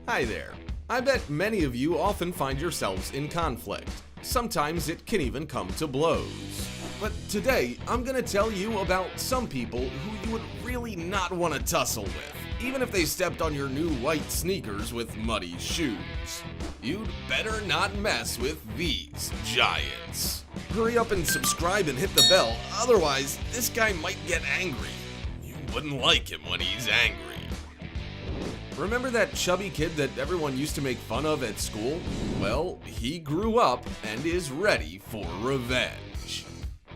Hi there. I bet many of you often find yourselves in conflict. Sometimes it can even come to blows. But today, I'm gonna tell you about some people who you would really not want to tussle with, even if they stepped on your new white sneakers with muddy shoes. You'd better not mess with these giants. Hurry up and subscribe and hit the bell, otherwise this guy might get angry. You wouldn't like him when he's angry. Remember that chubby kid that everyone used to make fun of at school? Well, he grew up and is ready for revenge.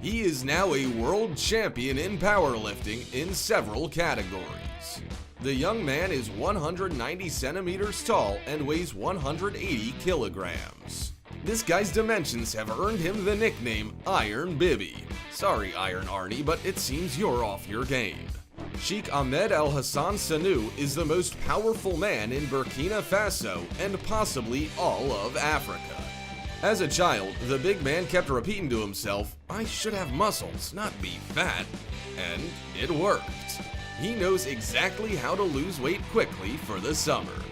He is now a world champion in powerlifting in several categories. The young man is 190 centimeters tall and weighs 180 kilograms. This guy's dimensions have earned him the nickname Iron Bibi. Sorry, Iron Arnie, but it seems you're off your game. Sheikh Ahmed El Hassan Sanu is the most powerful man in Burkina Faso and possibly all of Africa. As a child, the big man kept repeating to himself, "I should have muscles, not be fat." And it worked. He knows exactly how to lose weight quickly for the summer.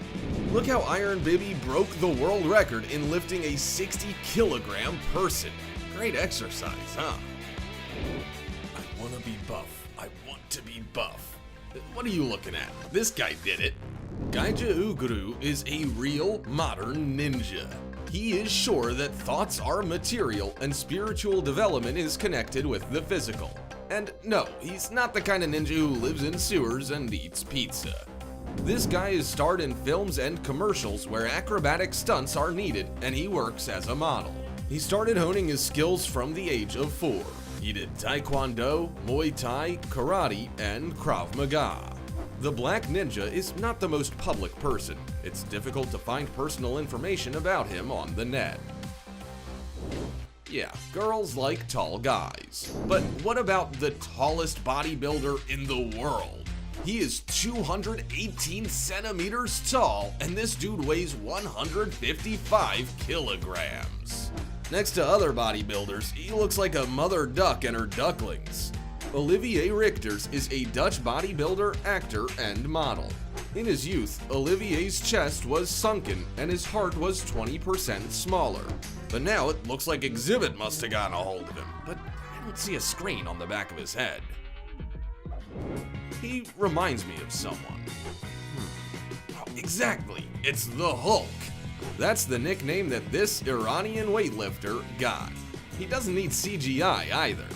Look how Iron Bibi broke the world record in lifting a 60-kilogram person. Great exercise, huh? I want to be buff. I want to be buff. What are you looking at? This guy did it. Gaija Uguru is a real modern ninja. He is sure that thoughts are material and spiritual development is connected with the physical. And no, he's not the kind of ninja who lives in sewers and eats pizza. This guy is starred in films and commercials where acrobatic stunts are needed, and he works as a model. He started honing his skills from the age of 4. He did Taekwondo, Muay Thai, Karate, and Krav Maga. The Black Ninja is not the most public person. It's difficult to find personal information about him on the net. Yeah, girls like tall guys. But what about the tallest bodybuilder in the world? He is 218 centimeters tall, and this dude weighs 155 kilograms. Next to other bodybuilders, he looks like a mother duck and her ducklings. Olivier Richters is a Dutch bodybuilder, actor, and model. In his youth, Olivier's chest was sunken and his heart was 20% smaller. But now it looks like Exhibit must have gotten a hold of him, but I don't see a screen on the back of his head. He reminds me of someone. Oh, exactly, it's the Hulk. That's the nickname that this Iranian weightlifter got. He doesn't need CGI either.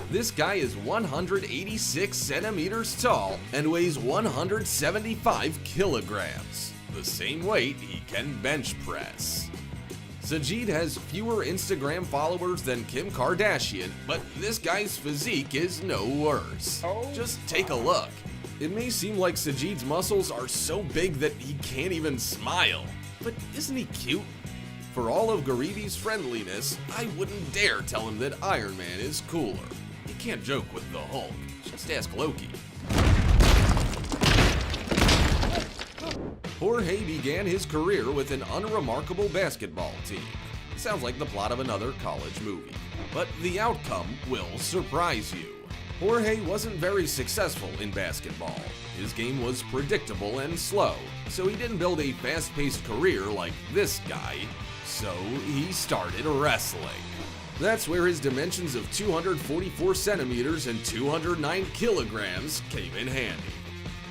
This guy is 186 centimeters tall and weighs 175 kilograms, the same weight he can bench press. Sajid has fewer Instagram followers than Kim Kardashian, but this guy's physique is no worse. Just take a look. It may seem like Sajid's muscles are so big that he can't even smile. But isn't he cute? For all of Garibi's friendliness, I wouldn't dare tell him that Iron Man is cooler. You can't joke with the Hulk. Just ask Loki. Jorge began his career with an unremarkable basketball team. Sounds like the plot of another college movie. But the outcome will surprise you. Jorge wasn't very successful in basketball. His game was predictable and slow, so he didn't build a fast-paced career like this guy. So he started wrestling. That's where his dimensions of 244 centimeters and 209 kilograms came in handy.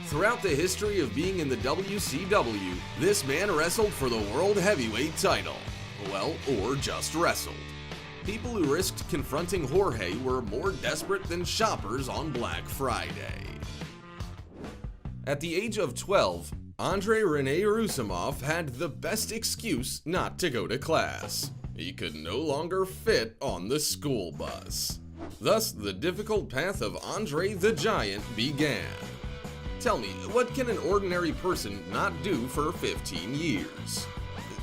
Throughout the history of being in the WCW, this man wrestled for the World Heavyweight title. Well, or just wrestled. People who risked confronting Jorge were more desperate than shoppers on Black Friday. At the age of 12, Andrei Rene Rousimov had the best excuse not to go to class. He could no longer fit on the school bus. Thus, the difficult path of Andre the Giant began. Tell me, what can an ordinary person not do for 15 years?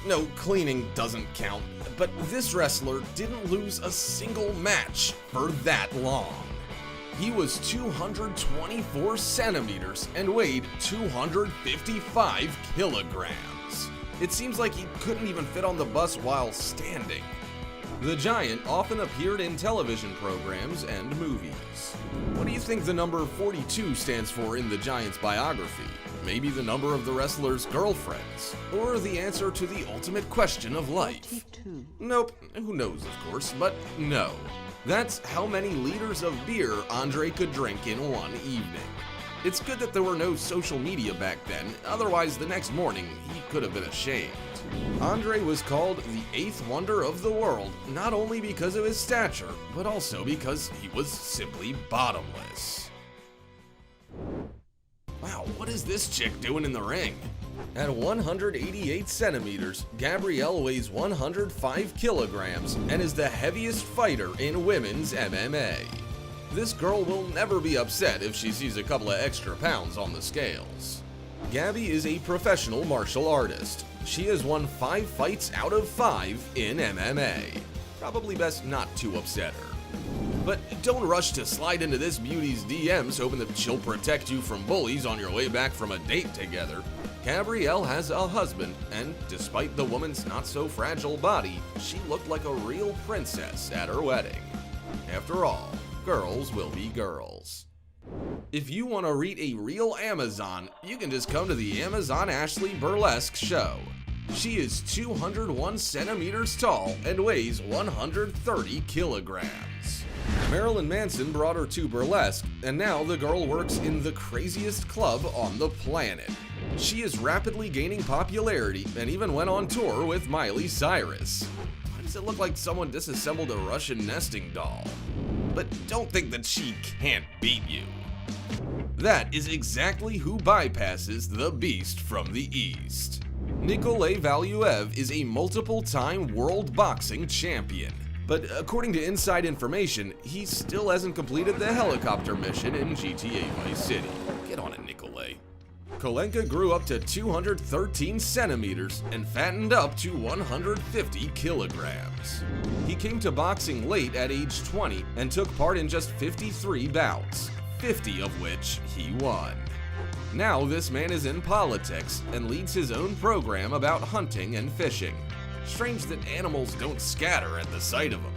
No, cleaning doesn't count, but this wrestler didn't lose a single match for that long. He was 224 centimeters and weighed 255 kilograms. It seems like he couldn't even fit on the bus while standing. The Giant often appeared in television programs and movies. What do you think the number 42 stands for in the Giant's biography? maybe the number of the wrestler's girlfriends, or the answer to the ultimate question of life. 42. Nope, who knows of course, but no. That's how many liters of beer Andre could drink in one evening. It's good that there were no social media back then, otherwise the next morning he could have been ashamed. Andre was called the eighth wonder of the world, not only because of his stature, but also because he was simply bottomless. Wow, what is this chick doing in the ring? At 188 centimeters, Gabrielle weighs 105 kilograms and is the heaviest fighter in women's MMA. This girl will never be upset if she sees a couple of extra pounds on the scales. Gabby is a professional martial artist. She has won 5 fights out of 5 in MMA. Probably best not to upset her. But don't rush to slide into this beauty's DMs hoping that she'll protect you from bullies on your way back from a date together. Gabrielle has a husband, and despite the woman's not-so-fragile body, she looked like a real princess at her wedding. After all, girls will be girls. If you want to read a real Amazon, you can just come to the Amazon Ashley Burlesque show. She is 201 centimeters tall and weighs 130 kilograms. Marilyn Manson brought her to burlesque, and now the girl works in the craziest club on the planet. She is rapidly gaining popularity and even went on tour with Miley Cyrus. Why does it look like someone disassembled a Russian nesting doll? But don't think that she can't beat you. That is exactly who bypasses the beast from the East. Nikolay Valuev is a multiple-time world boxing champion. But according to inside information, he still hasn't completed the helicopter mission in GTA Vice City. Get on it, Nikolay. Kolenka grew up to 213 centimeters and fattened up to 150 kilograms. He came to boxing late at age 20 and took part in just 53 bouts, 50 of which he won. Now this man is in politics and leads his own program about hunting and fishing. Strange that animals don't scatter at the sight of him.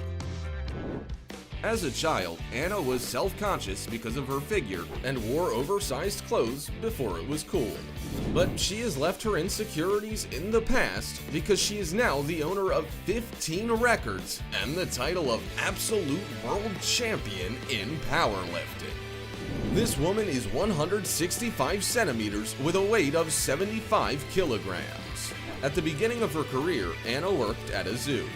As a child, Anna was self-conscious because of her figure and wore oversized clothes before it was cool. But she has left her insecurities in the past because she is now the owner of 15 records and the title of Absolute World Champion in powerlifting. This woman is 165 centimeters with a weight of 75 kilograms. At the beginning of her career, Anna worked at a zoo.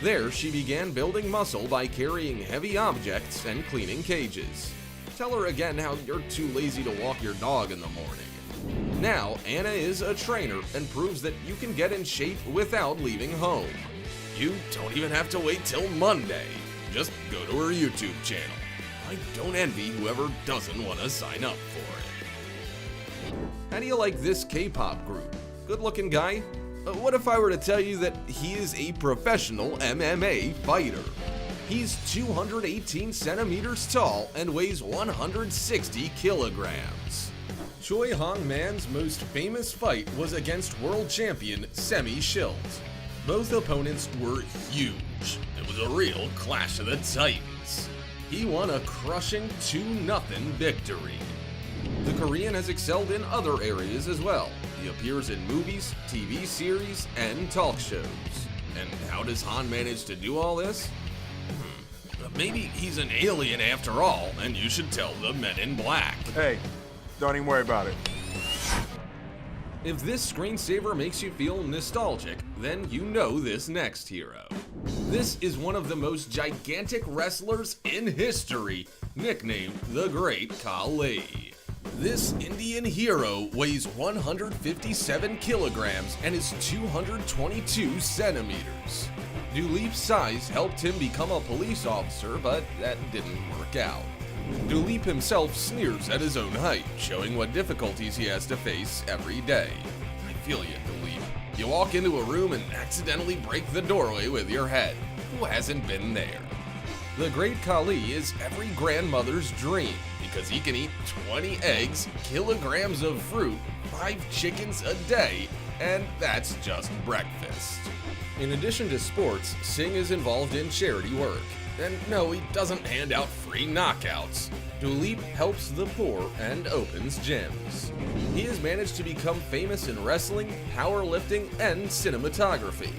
There, she began building muscle by carrying heavy objects and cleaning cages. Tell her again how you're too lazy to walk your dog in the morning. Now, Anna is a trainer and proves that you can get in shape without leaving home. You don't even have to wait till Monday. Just go to her YouTube channel. I don't envy whoever doesn't want to sign up for it. How do you like this K-pop group? Good-looking guy? What if I were to tell you that he is a professional MMA fighter? He's 218 centimeters tall and weighs 160 kilograms. Choi Hong Man's most famous fight was against world champion Semi Schilt. Both opponents were huge. It was a real clash of the titans. He won a crushing 2-0 victory. The Korean has excelled in other areas as well. He appears in movies, TV series, and talk shows. And how does Han manage to do all this? Maybe he's an alien after all, and you should tell the Men in Black. Hey, don't even worry about it. If this screensaver makes you feel nostalgic, then you know this next hero. This is one of the most gigantic wrestlers in history, nicknamed the Great Khali. This Indian hero weighs 157 kilograms and is 222 centimeters. Duleep's size helped him become a police officer, but that didn't work out. Duleep himself sneers at his own height, showing what difficulties he has to face every day. I feel you, Duleep. You walk into a room and accidentally break the doorway with your head. Who hasn't been there? The Great Khali is every grandmother's dream because he can eat 20 eggs, kilograms of fruit, 5 chickens a day, and that's just breakfast. In addition to sports, Singh is involved in charity work. And no, he doesn't hand out free knockouts. Duleep helps the poor and opens gyms. He has managed to become famous in wrestling, powerlifting, and cinematography.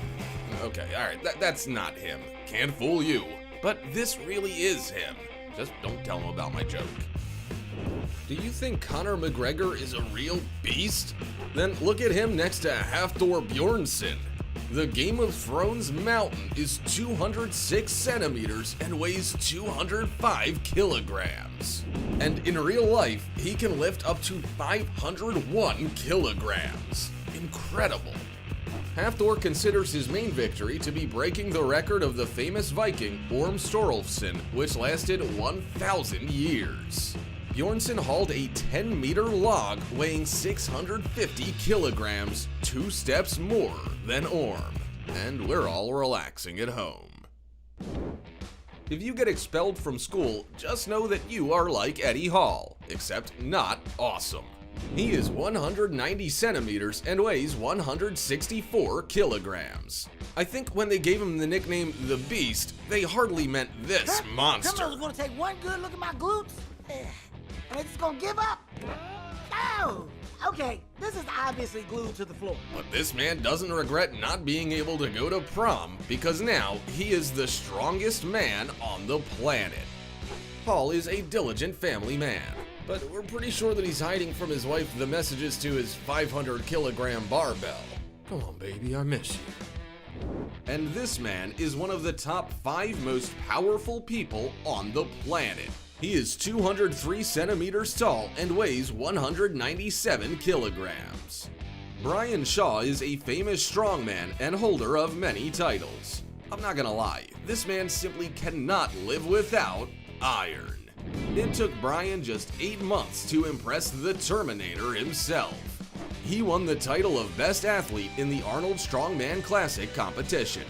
Okay, alright, that's not him. Can't fool you. But this really is him. Just don't tell him about my joke. Do you think Conor McGregor is a real beast? Then look at him next to Hafthor Bjornsson. The Game of Thrones mountain is 206 centimeters and weighs 205 kilograms. And in real life, he can lift up to 501 kilograms. Incredible. Hafthor considers his main victory to be breaking the record of the famous Viking Orm Sturluson, which lasted 1,000 years. Bjornsson hauled a 10-meter log weighing 650 kilograms, 2 steps more than Orm. And we're all relaxing at home. If you get expelled from school, just know that you are like Eddie Hall, except not awesome. He is 190 centimeters and weighs 164 kilograms. I think when they gave him the nickname The Beast, they hardly meant this monster. Somebody's gonna take one good look at my glutes, and they're just gonna give up. Oh, okay, this is obviously glued to the floor. But this man doesn't regret not being able to go to prom because now he is the strongest man on the planet. Paul is a diligent family man, but we're pretty sure that he's hiding from his wife the messages to his 500-kilogram barbell. Come on, baby, I miss you. And this man is one of the top 5 most powerful people on the planet. He is 203 centimeters tall and weighs 197 kilograms. Brian Shaw is a famous strongman and holder of many titles. I'm not gonna lie, this man simply cannot live without iron. It took Brian just 8 months to impress the Terminator himself. He won the title of Best Athlete in the Arnold Strongman Classic competition.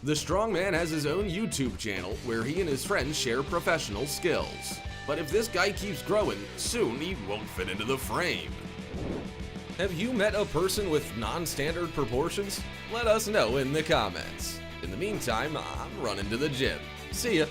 The strongman has his own YouTube channel where he and his friends share professional skills. But if this guy keeps growing, soon he won't fit into the frame. Have you met a person with non-standard proportions? Let us know in the comments. In the meantime, I'm running to the gym. See ya.